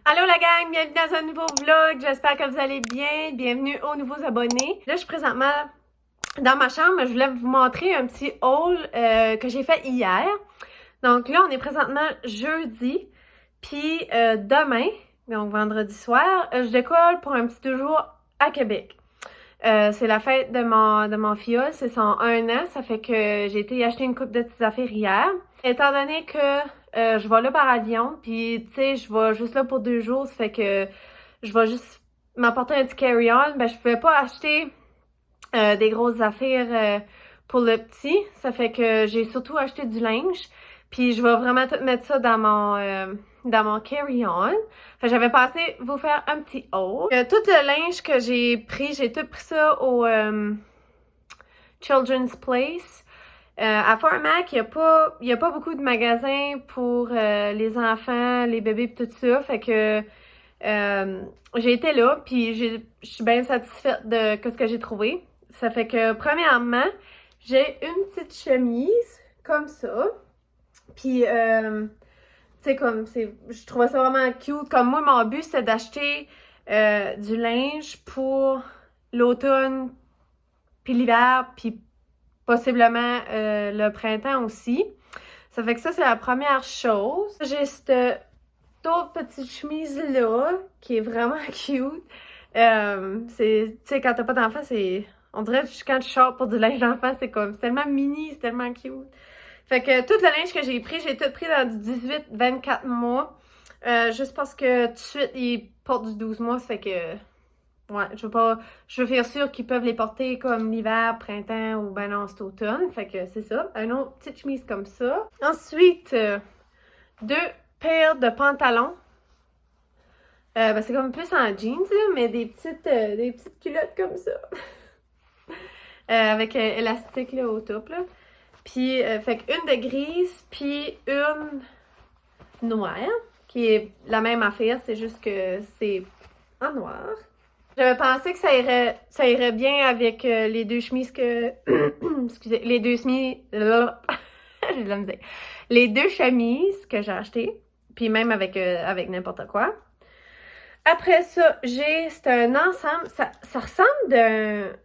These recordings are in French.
Allô la gang, bienvenue dans un nouveau vlog, j'espère que vous allez bien, bienvenue aux nouveaux abonnés. Là je suis présentement dans ma chambre, je voulais vous montrer un petit haul que j'ai fait hier. Donc là on est présentement jeudi, puis demain, donc vendredi soir, je décolle pour un petit 2 jours à Québec. C'est la fête de mon filleul, c'est son 1 an, ça fait que j'ai été y acheter une coupe de petites affaires hier. Étant donné que je vais là par avion, puis tu sais, je vais juste là pour 2 jours, ça fait que je vais juste m'apporter un petit carry-on, ben je pouvais pas acheter des grosses affaires pour le petit, ça fait que j'ai surtout acheté du linge, puis je vais vraiment tout mettre ça dans mon carry-on. Fait que j'avais pensé vous faire un petit haul. Tout le linge que j'ai tout pris ça au Children's Place. À Fort Mac, il y a pas beaucoup de magasins pour les enfants, les bébés pis tout ça. Fait que j'ai été là, puis je suis bien satisfaite de ce que j'ai trouvé. Ça fait que, premièrement, j'ai une petite chemise comme ça. Puis, tu sais, je trouvais ça vraiment cute. Comme moi, mon but, c'était d'acheter du linge pour l'automne, puis l'hiver, puis possiblement le printemps aussi. Ça fait que ça, c'est la première chose. J'ai cette autre petite chemise-là, qui est vraiment cute. Tu sais, quand t'as pas d'enfant, on dirait que quand tu sors pour du linge d'enfant, c'est tellement mini, c'est tellement cute. Fait que tout le linge que j'ai tout pris dans du 18-24 mois. Juste parce que tout de suite, ils portent du 12 mois, ça fait que ouais, je veux faire sûr qu'ils peuvent les porter comme l'hiver, printemps ou ben non, cet automne. Fait que c'est ça. Une autre petite chemise comme ça. Ensuite, 2 paires de pantalons. Ben, c'est comme plus en jeans, là, mais des petites culottes comme ça. Avec élastique là, au top, là. Puis, fait qu'une de grise, puis une noire, qui est la même affaire, c'est juste que c'est en noir. J'avais pensé que ça irait bien avec les deux chemises que... Excusez, les deux chemises... J'ai de la misère. Les 2 chemises que j'ai achetées, puis même avec n'importe quoi. Après ça, c'est un ensemble... Ça ressemble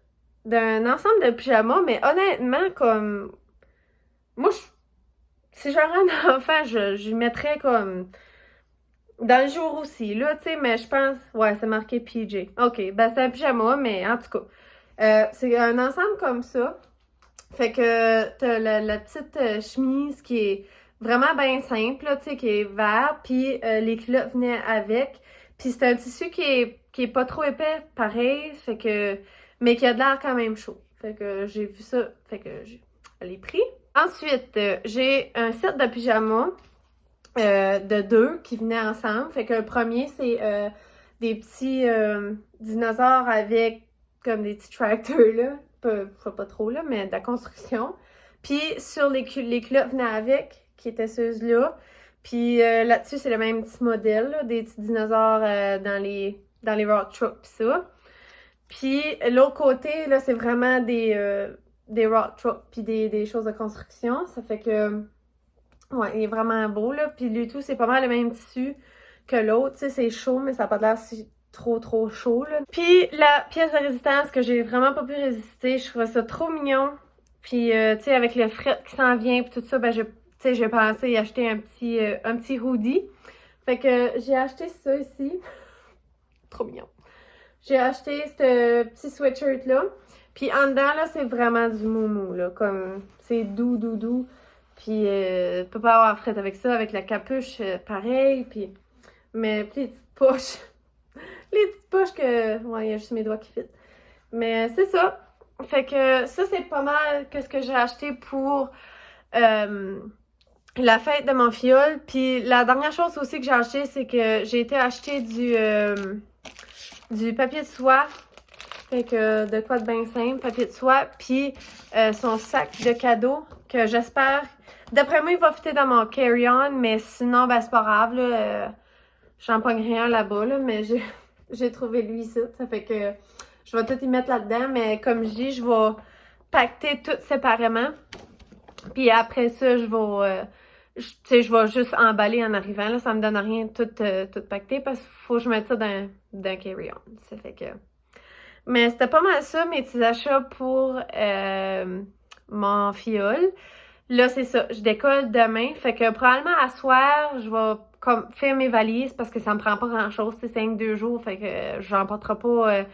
d'un ensemble de pyjamas, mais honnêtement, comme... Moi, si j'aurais un enfant, je mettrais comme... Dans le jour aussi, là, tu sais, mais je pense... Ouais, c'est marqué PJ. OK, ben c'est un pyjama, mais en tout cas... c'est un ensemble comme ça. Fait que t'as la petite chemise qui est vraiment bien simple, là, tu sais, qui est vert, puis les culottes venaient avec. Puis c'est un tissu qui est pas trop épais, pareil, fait que... Mais qui a de l'air quand même chaud. Fait que j'ai vu ça, fait que je l'ai pris. Ensuite, j'ai un set de pyjamas de 2 qui venaient ensemble. Fait que le premier, c'est des petits dinosaures avec comme des petits tracteurs, là. Pas trop, là, mais de la construction. Puis sur les culottes venaient avec, qui étaient ceux-là. Puis là-dessus, c'est le même petit modèle, là, des petits dinosaures dans les rock trucks pis ça. Puis l'autre côté, là, c'est vraiment des rock trucks puis des choses de construction. Ça fait que, ouais, il est vraiment beau, là. Puis lui tout, c'est pas mal le même tissu que l'autre. Tu sais, c'est chaud, mais ça n'a pas l'air si trop chaud, là. Puis la pièce de résistance que j'ai vraiment pas pu résister, je trouvais ça trop mignon. Puis, tu sais, avec le fret qui s'en vient puis tout ça, ben, tu sais, j'ai pensé y acheter un petit hoodie. Fait que j'ai acheté ça ici. Trop mignon. J'ai acheté ce petit sweatshirt-là. Puis en dedans, là, c'est vraiment du moumou, là. Comme, c'est doux. Puis, peut pas avoir fret avec ça, avec la capuche, pareil. Puis, mais puis les petites poches. Les petites poches que, ouais, il y a juste mes doigts qui fit. Mais c'est ça. Fait que ça, c'est pas mal que ce que j'ai acheté pour la fête de mon filleul. Puis la dernière chose aussi que j'ai acheté, c'est que j'ai été acheter du papier de soie. Fait que de quoi de bien simple, papier de soie. Puis son sac de cadeaux que j'espère... D'après moi, il va fitter dans mon carry-on, mais sinon, ben c'est pas grave, là. J'en pogne rien là-bas, là, mais j'ai trouvé lui ici. Ça fait que je vais tout y mettre là-dedans, mais comme je dis, je vais pacter tout séparément. Puis après ça, je vais tu sais, je vais juste emballer en arrivant, là, ça me donne rien tout pacté parce qu'il faut que je mette ça dans carry-on. Ça fait que... Mais c'était pas mal ça, mes petits achats pour mon fiole. Là, c'est ça, je décolle demain, fait que probablement à soir, je vais comme faire mes valises parce que ça me prend pas grand-chose, c'est 2 jours, fait que j'emporterai pas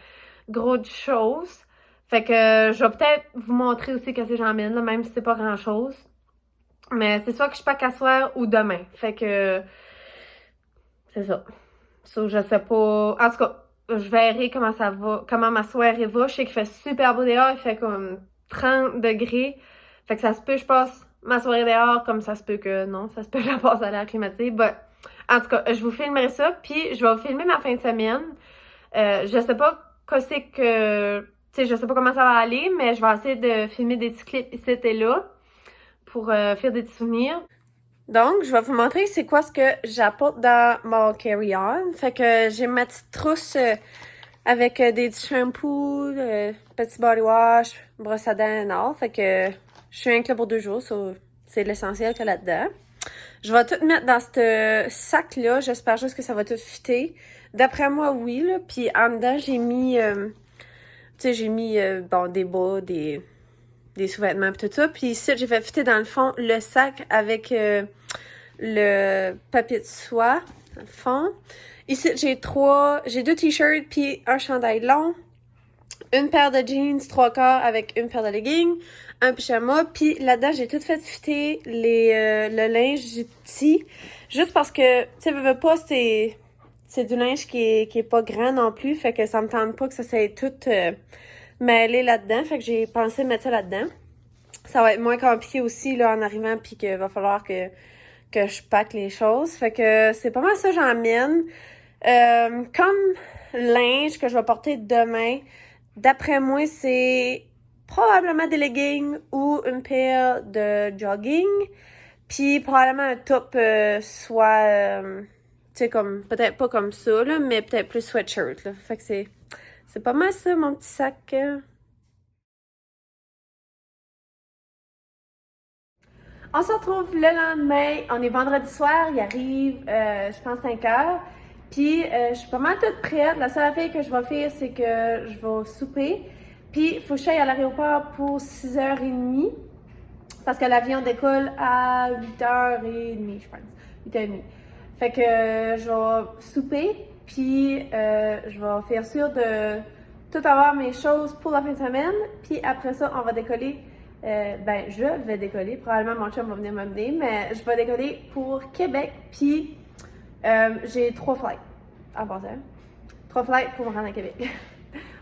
gros de choses. Fait que je vais peut-être vous montrer aussi qu'est-ce que j'emmène, là, même si c'est pas grand-chose. Mais c'est soit que je pack à soir ou demain. Fait que c'est ça. So, je sais pas. En tout cas, je verrai comment ça va, comment ma soirée va. Je sais qu'il fait super beau dehors, il fait comme 30 degrés. Fait que ça se peut, je passe ma soirée dehors, comme ça se peut que non, ça se peut que je la passe à l'air climatisé. But, en tout cas, je vous filmerai ça, puis je vais vous filmer ma fin de semaine. Je sais pas qu'est-ce que, tu sais, je sais pas comment ça va aller, mais je vais essayer de filmer des petits clips ici et là pour faire des petits souvenirs. Donc, je vais vous montrer c'est quoi ce que j'apporte dans mon carry-on. Fait que j'ai ma petite trousse avec des petits shampoos, petits body wash, brosse à dents et all. Fait que je suis inclus pour 2 jours, so c'est l'essentiel qu'il y a là-dedans. Je vais tout mettre dans ce sac-là. J'espère juste que ça va tout fitter. D'après moi, oui, là. Puis en dedans, j'ai mis, tu sais, j'ai mis, bon, des bas, des sous-vêtements et tout ça. Puis ici, j'ai fait fitter dans le fond le sac avec le papier de soie, dans le fond. Ici, j'ai 2 t-shirts puis un chandail long, une paire de jeans 3/4 avec une paire de leggings, un pyjama. Puis là-dedans, j'ai tout fait fitter le linge petit. Juste parce que, tu sais, veux pas, c'est du linge qui est pas grand non plus. Fait que ça me tente pas que ça soit tout mêlé là-dedans. Fait que j'ai pensé mettre ça là-dedans. Ça va être moins compliqué aussi là en arrivant puis qu'il va falloir que je pack les choses. Fait que c'est pas mal ça que j'emmène. Comme linge que je vais porter demain, d'après moi, c'est probablement des leggings ou une paire de jogging. Puis probablement un top soit, tu sais, comme, peut-être pas comme ça, là, mais peut-être plus sweatshirt, là. Fait que c'est pas mal ça, mon petit sac. On se retrouve le lendemain. On est vendredi soir. Il arrive, je pense, 5 heures. Puis, je suis pas mal toute prête. La seule affaire que je vais faire, c'est que je vais souper. Puis, il faut que j'aille à l'aéroport pour 6h30. Parce que l'avion décolle à 8h30, je pense. 8h30. Fait que je vais souper. Puis, je vais faire sûr de tout avoir mes choses pour la fin de semaine. Puis, après ça, on va décoller. Ben, je vais décoller. Probablement, mon chum va venir m'amener, mais je vais décoller pour Québec. Puis, j'ai 3 flights en passant. 3 flights pour me rendre à Québec.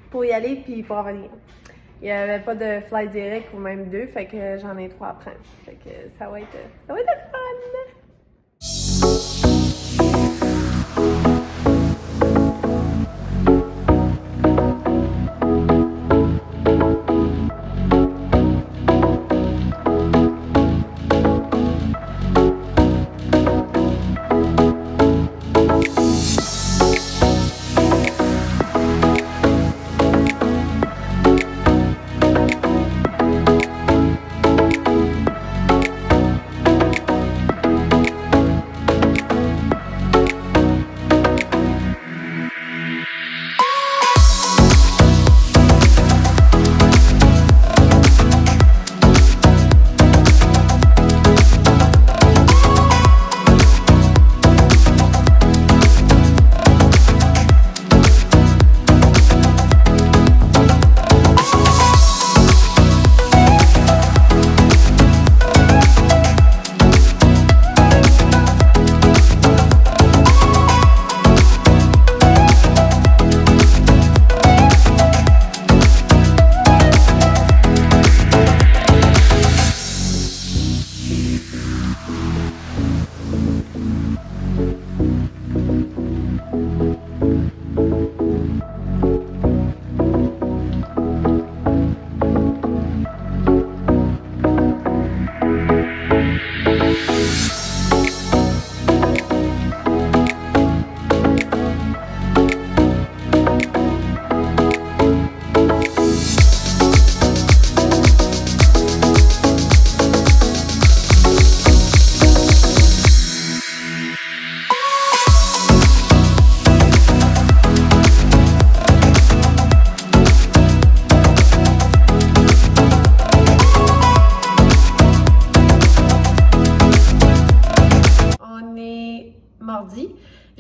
Pour y aller, puis pour revenir. Il n'y avait pas de flight direct ou même 2, fait que j'en ai 3 à prendre. Fait que ça va être fun!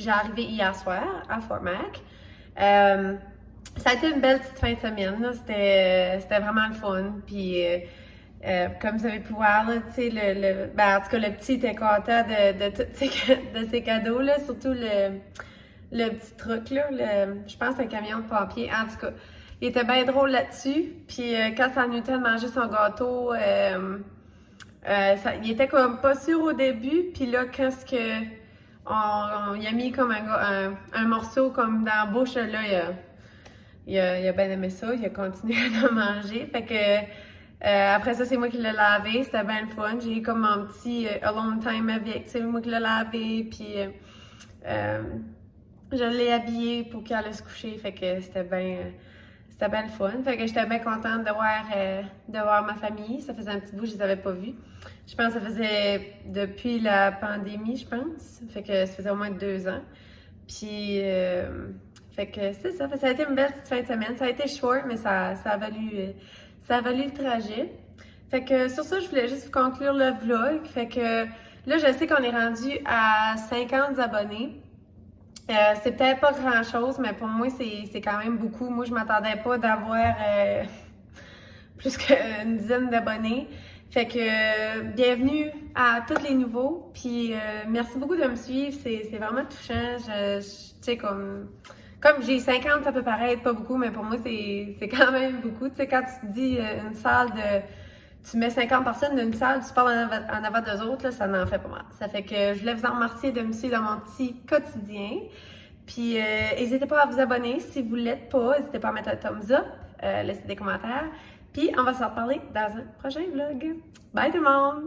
j'ai arrivé hier soir à Fort Mac. Ça a été une belle petite fin de semaine, là. C'était vraiment le fun. Puis, comme vous avez pu voir, là, tu sais, ben, en tout cas, le petit était content de tous ses cadeaux, là, surtout le petit truc, là, je pense que c'est un camion de papier. En tout cas, il était bien drôle là-dessus. Puis, quand ça en était de manger son gâteau, il était comme pas sûr au début. Puis là, quand il a mis comme un morceau comme dans la bouche, là, il a bien aimé ça, il a continué à en manger. Fait que après ça, c'est moi qui l'ai lavé, c'était bien le fun. J'ai eu comme mon petit alone time avec, c'est moi qui l'ai lavé, puis je l'ai habillé pour qu'elle aille se coucher. Fait que c'était bien le fun. Fait que j'étais bien contente de voir ma famille. Ça faisait un petit bout, je les avais pas vus. Je pense que ça faisait depuis la pandémie, je pense. Fait que ça faisait au moins 2 ans. Puis fait que c'est ça. Ça a été une belle petite fin de semaine. Ça a été short, mais ça a valu le trajet. Fait que sur ça, je voulais juste conclure le vlog. Fait que là, je sais qu'on est rendu à 50 abonnés. C'est peut-être pas grand-chose, mais pour moi, c'est quand même beaucoup. Moi, je m'attendais pas d'avoir plus qu'une dizaine d'abonnés. Fait que bienvenue à tous les nouveaux. Puis merci beaucoup de me suivre. C'est vraiment touchant. Tu sais, comme j'ai 50, ça peut paraître pas beaucoup, mais pour moi, c'est quand même beaucoup. Tu sais, quand tu te dis une salle tu mets 50 personnes dans une salle, tu parles en avant d'eux autres, là, ça n'en fait pas mal. Ça fait que je voulais vous en remercier de me suivre dans mon petit quotidien. Puis n'hésitez pas à vous abonner si vous ne l'êtes pas. N'hésitez pas à mettre un thumbs up, laisser des commentaires. Puis on va s'en reparler dans un prochain vlog. Bye tout le monde!